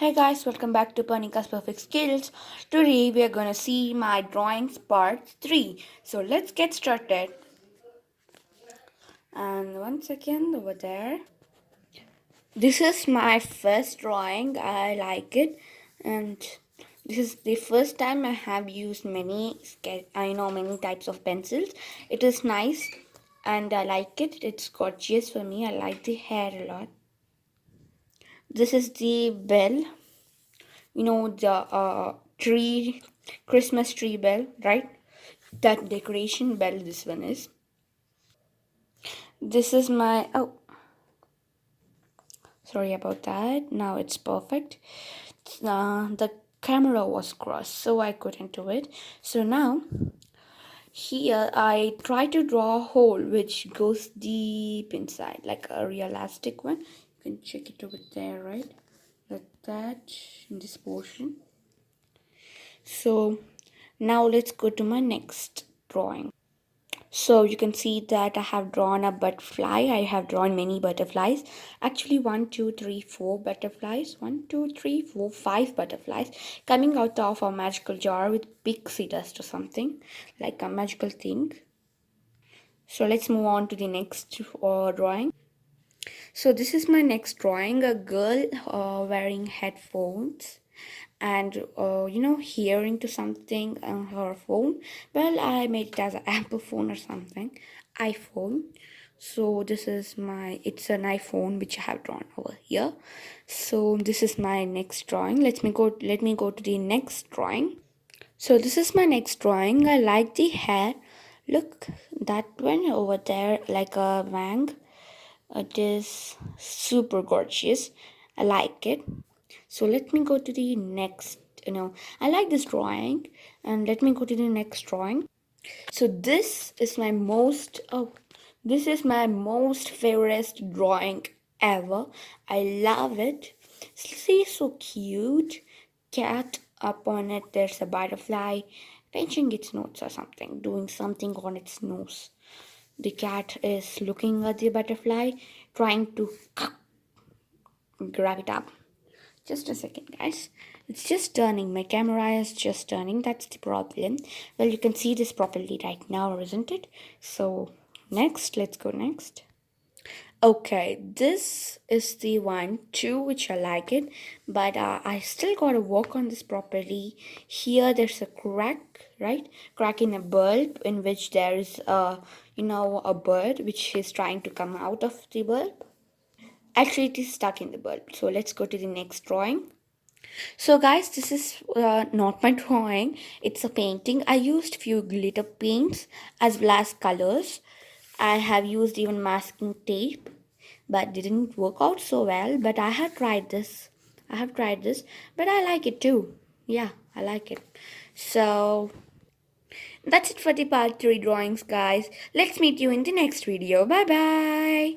Hey guys, welcome back to Parnika's Perfect Skills. Today we are gonna see my drawings part 3. So let's get started. And one second over there. This is my first drawing. I like it, and this is the first time I have used many many types of pencils. It is nice, and I like it. It's gorgeous for me. I like the hair a lot. This is the bell, the tree, Christmas tree bell, right? That decoration bell this one is. This is my, oh, sorry about that. Now it's perfect. The camera was crossed, so I couldn't do it. So now here I try to draw a hole which goes deep inside, like a realistic one. You can check it over there, right? Like that in this portion. So now let's go to my next drawing. So you can see that I have drawn a butterfly. I have drawn many butterflies. Actually, one, two, three, four butterflies. One, two, three, four, five butterflies coming out of a magical jar with pixie dust or something like a magical thing. So let's move on to the next drawing. So this is my next drawing. A girl wearing headphones and hearing to something on her phone. Well, I made it as an Apple phone or something, iPhone. So this is it's an iPhone which I have drawn over here. So this is my next drawing. Let me go to the next drawing. So this is my next drawing. I like the hair. Look, that one over there like a wang. It is super gorgeous. I like it. So let me go to the next. I like this drawing, and let me go to the next drawing. So this is my most favorite drawing ever. I love it. See, so cute. Cat up on it. There's a butterfly pinching its nose or something, doing something on its nose. The cat is looking at the butterfly, trying to grab it up. Just a second, guys. It's just turning. My camera is just turning. That's the problem. Well, you can see this properly right now, isn't it? So, next, let's go next. Okay, this is the one too, which I like it, but I still gotta work on this properly. Here, there's a crack, right? Crack in a bulb in which there is a bird which is trying to come out of the bulb. Actually, it is stuck in the bulb. So let's go to the next drawing. So guys, this is not my drawing. It's a painting. I used few glitter paints as well as colors. I have used even masking tape, but didn't work out so well. But I have tried this. But I like it too. Yeah, I like it. So that's it for the part 3 drawings, guys. Let's meet you in the next video. Bye bye.